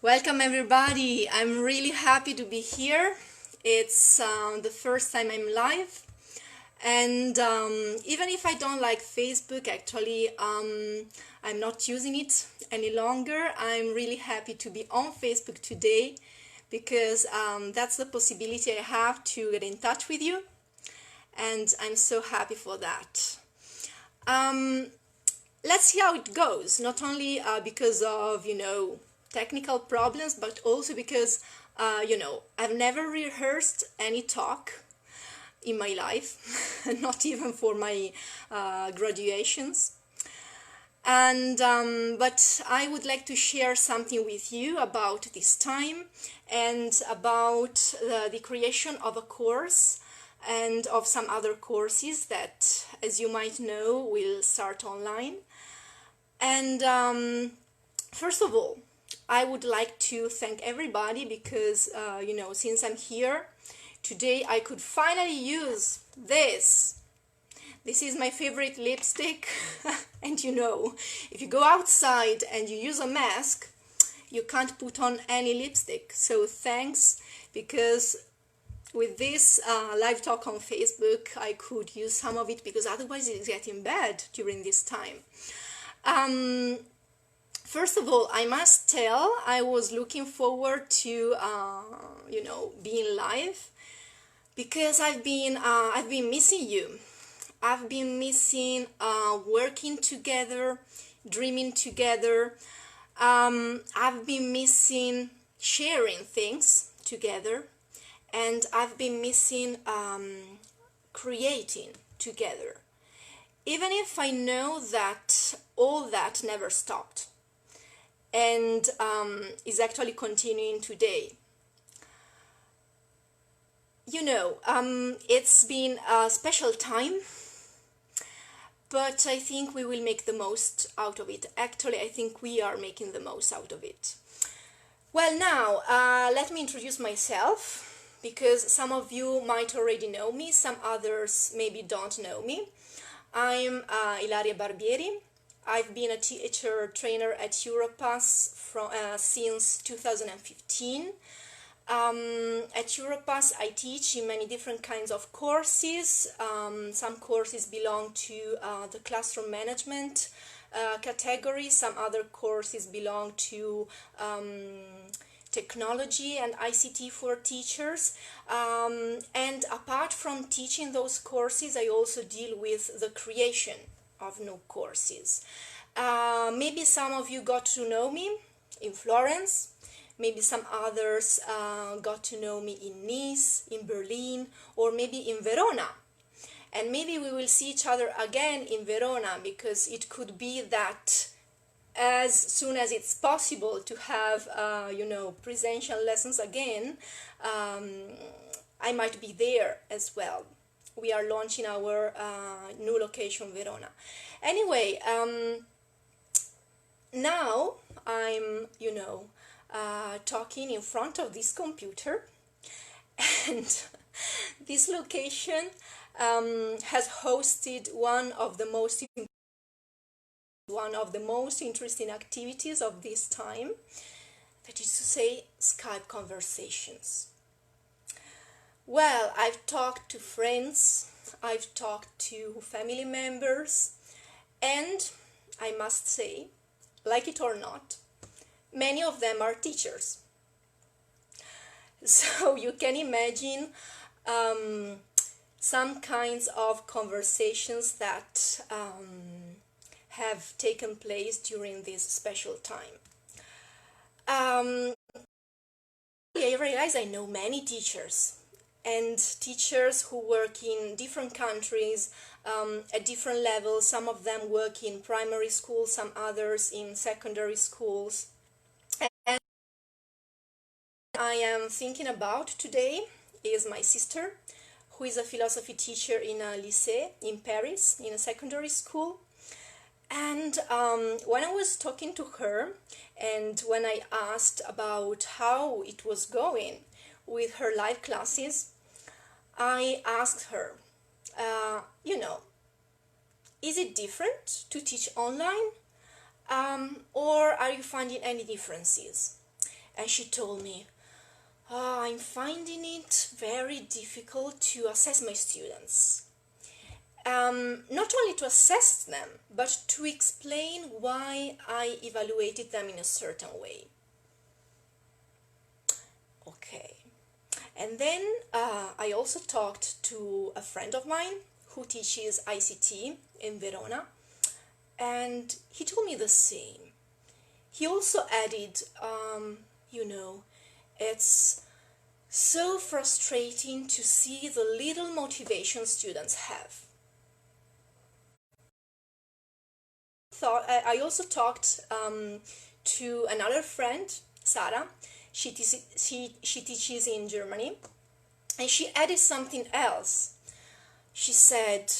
Welcome everybody. I'm really happy to be here. It's the first time I'm live, and even if I don't like Facebook, actually I'm not using it any longer. I'm really happy to be on Facebook today because that's the possibility I have to get in touch with you, and I'm so happy for that. Let's see how it goes, not only because of technical problems, but also because I've never rehearsed any talk in my life, not even for my graduations. And but I would like to share something with you about this time and about the creation of a course and of some other courses that, as you might know, will start online. And first of all, I would like to thank everybody because, since I'm here today, I could finally use this. This is my favorite lipstick. And if you go outside and you use a mask, you can't put on any lipstick. So thanks, because with this live talk on Facebook, I could use some of it because otherwise it's getting bad during this time. First of all, I must tell I was looking forward to being live because I've been missing you. I've been missing working together, dreaming together. I've been missing sharing things together, and I've been missing creating together. Even if I know that all that never stopped and is actually continuing today. It's been a special time, but I think we will make the most out of it. Actually, I think we are making the most out of it. Well, now, let me introduce myself, because some of you might already know me, some others maybe don't know me. I'm Ilaria Barbieri. I've been a teacher trainer at Europass since 2015. At Europass, I teach in many different kinds of courses. Some courses belong to the classroom management category. Some other courses belong to technology and ICT for teachers. And apart from teaching those courses, I also deal with the creation of new courses. Maybe some of you got to know me in Florence. Maybe some others got to know me in Nice, in Berlin, or maybe in Verona. And maybe we will see each other again in Verona, because it could be that as soon as it's possible to have, presential lessons again, I might be there as well. We are launching our new location, Verona. Anyway, now I'm, talking in front of this computer, and this location has hosted one of the most interesting activities of this time, that is to say, Skype conversations. Well, I've talked to friends, I've talked to family members, and I must say, like it or not, many of them are teachers. So you can imagine some kinds of conversations that have taken place during this special time. I realize I know many teachers, and teachers who work in different countries at different levels. Some of them work in primary schools, some others in secondary schools. And I am thinking about today is my sister, who is a philosophy teacher in a lycée in Paris, in a secondary school. And when I was talking to her, and when I asked about how it was going with her live classes, I asked her, is it different to teach online, or are you finding any differences? and she told me, I'm finding it very difficult to assess my students. Not only to assess them, but to explain why I evaluated them in a certain way. Okay. And then I also talked to a friend of mine who teaches ICT in Verona, and he told me the same. He also added, it's so frustrating to see the little motivation students have. I also talked to another friend, Sarah. She teaches in Germany, and she added something else. She said,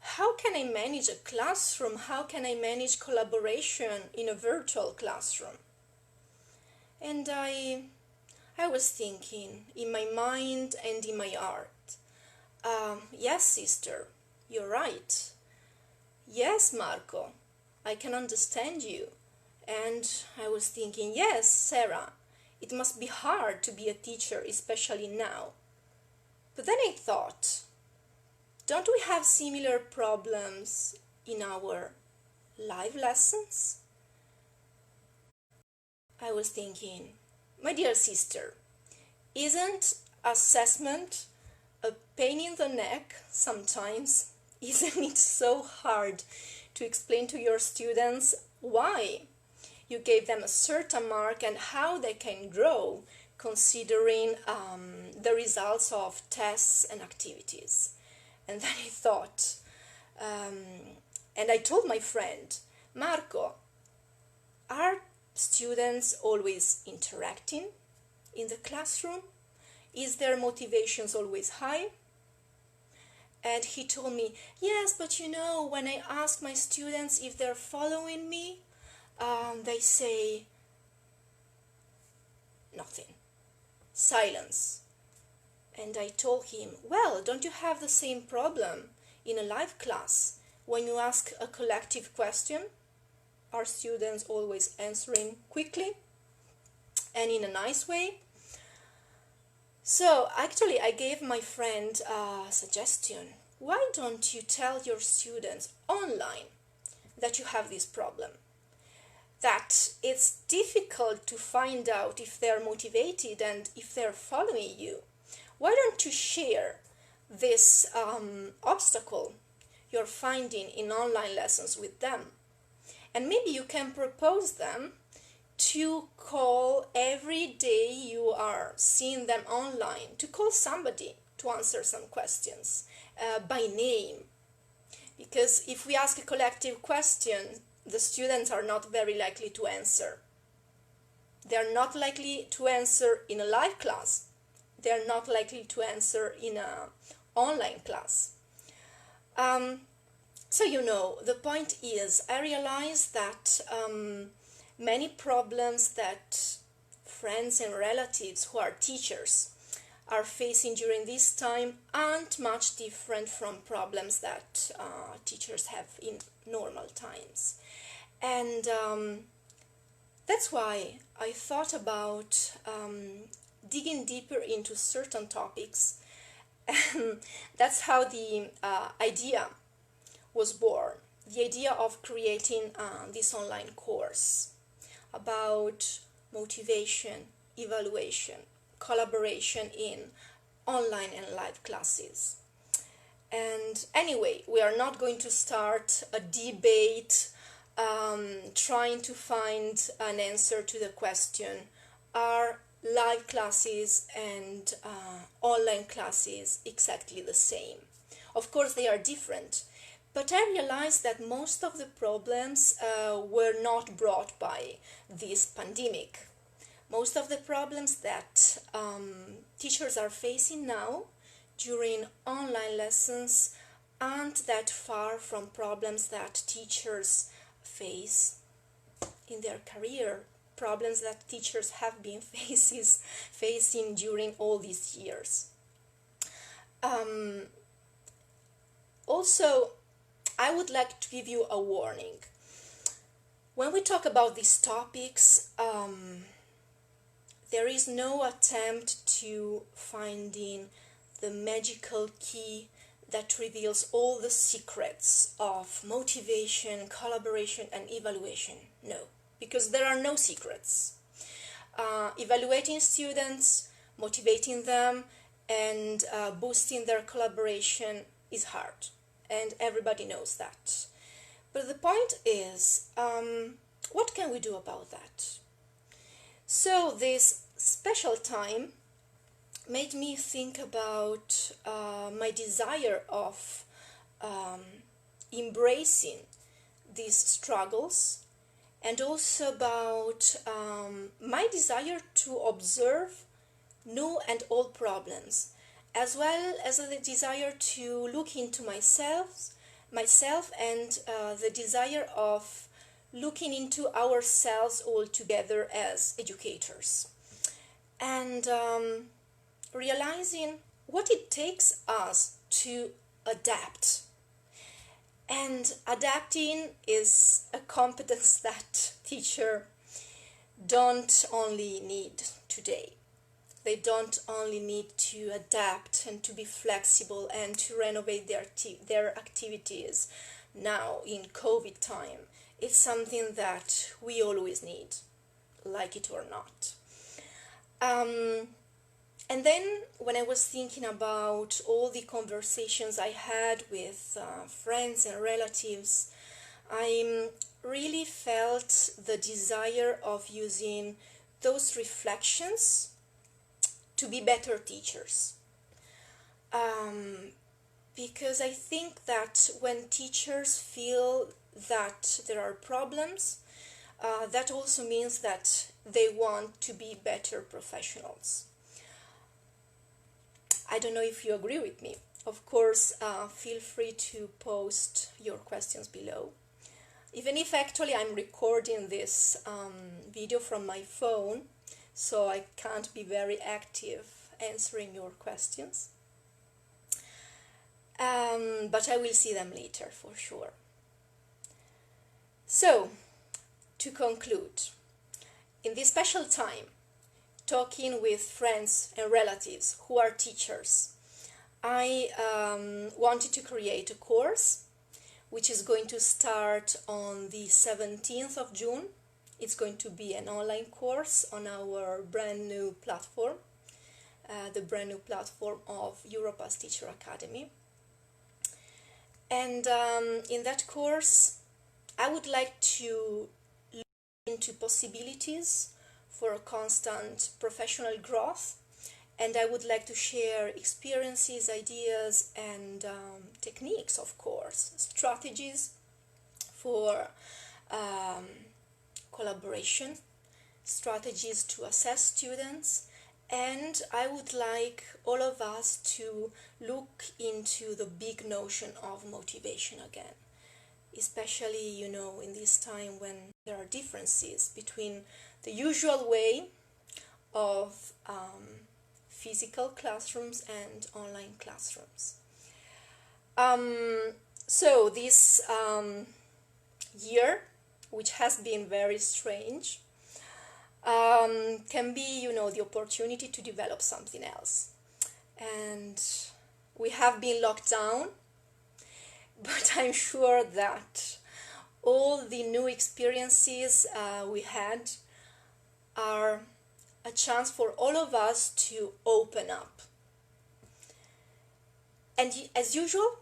how can I manage a classroom? How can I manage collaboration in a virtual classroom? And I was thinking in my mind and in my heart, yes, sister, you're right. Yes, Marco, I can understand you. And I was thinking, yes, Sarah, it must be hard to be a teacher, especially now. But then I thought, don't we have similar problems in our live lessons? I was thinking, my dear sister, isn't assessment a pain in the neck sometimes? Isn't it so hard to explain to your students why you gave them a certain mark and how they can grow considering the results of tests and activities? And then I thought, and I told my friend, Marco, are students always interacting in the classroom? Is their motivations always high? And he told me, yes, but when I ask my students if they're following me, they say nothing. Silence. And I told him, well, don't you have the same problem in a live class? When you ask a collective question, are students always answering quickly and in a nice way? So actually I gave my friend a suggestion. Why don't you tell your students online that you have this problem? That it's difficult to find out if they're motivated and if they're following you. Why don't you share this obstacle you're finding in online lessons with them? And maybe you can propose them to call every day you are seeing them online, to call somebody to answer some questions by name. Because if we ask a collective question, the students are not very likely to answer. They are not likely to answer in a live class. They are not likely to answer in an online class. So the point is, I realize that many problems that friends and relatives who are teachers are facing during this time aren't much different from problems that teachers have in normal times. And that's why I thought about digging deeper into certain topics. And that's how the idea was born, the idea of creating this online course about motivation, evaluation, collaboration in online and live classes. And anyway, we are not going to start a debate trying to find an answer to the question, are live classes and online classes exactly the same? Of course they are different, but I realized that most of the problems were not brought by this pandemic. Most of the problems that teachers are facing now during online lessons aren't that far from problems that teachers face in their career, problems that teachers have been facing during all these years. Also, I would like to give you a warning. When we talk about these topics, there is no attempt to finding the magical key that reveals all the secrets of motivation, collaboration, and evaluation. No, because there are no secrets. Evaluating students, motivating them, and boosting their collaboration is hard, and everybody knows that. But the point is, what can we do about that? So this special time made me think about my desire of embracing these struggles, and also about my desire to observe new and old problems, as well as the desire to look into myself and the desire of looking into ourselves all together as educators, and realizing what it takes us to adapt. And adapting is a competence that teachers don't only need today. They don't only need to adapt and to be flexible and to renovate their activities now in COVID time. It's something that we always need, like it or not. And then when I was thinking about all the conversations I had with friends and relatives, I really felt the desire of using those reflections to be better teachers. Because I think that when teachers feel that there are problems, that also means that they want to be better professionals. I don't know if you agree with me. Of course, feel free to post your questions below. Even if actually I'm recording this video from my phone, so I can't be very active answering your questions. But I will see them later for sure. So, to conclude, in this special time, talking with friends and relatives who are teachers, I wanted to create a course which is going to start on the 17th of June. It's going to be an online course on our brand new platform, the brand new platform of Europass Teacher Academy. And in that course, I would like to look into possibilities for a constant professional growth, and I would like to share experiences, ideas, and techniques, of course, strategies for collaboration, strategies to assess students, and I would like all of us to look into the big notion of motivation again, especially, in this time when there are differences between the usual way of physical classrooms and online classrooms. So this year, which has been very strange, can be, the opportunity to develop something else. And we have been locked down, but I'm sure that all the new experiences we had are a chance for all of us to open up. And as usual,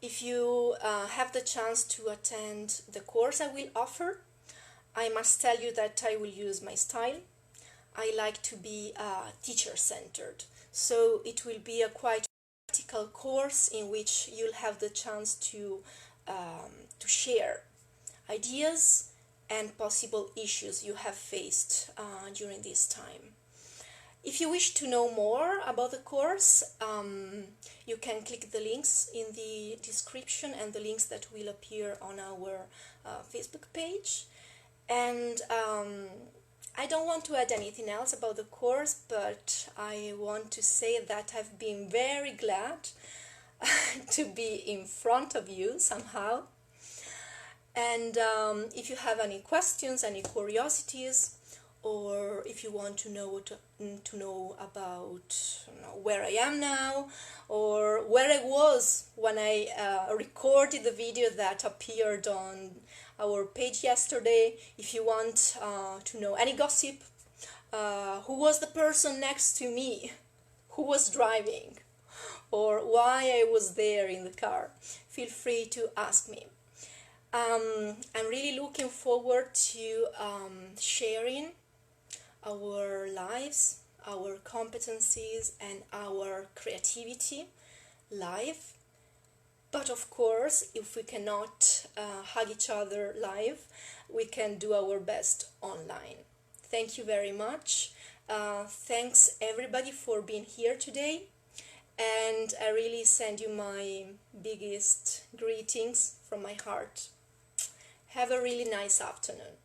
if you have the chance to attend the course I will offer, I must tell you that I will use my style. I like to be teacher-centered, so it will be a quite practical course in which you'll have the chance to share ideas and possible issues you have faced during this time. If you wish to know more about the course, you can click the links in the description and the links that will appear on our Facebook page. And I don't want to add anything else about the course, but I want to say that I've been very glad to be in front of you somehow. And if you have any questions, any curiosities, or if you want to know about where I am now, or where I was when I recorded the video that appeared on our page yesterday, if you want to know any gossip, who was the person next to me, who was driving, or why I was there in the car, feel free to ask me. I'm really looking forward to sharing our lives, our competencies, and our creativity live. But of course, if we cannot hug each other live, we can do our best online. Thank you very much. Thanks everybody for being here today. And I really send you my biggest greetings from my heart. Have a really nice afternoon.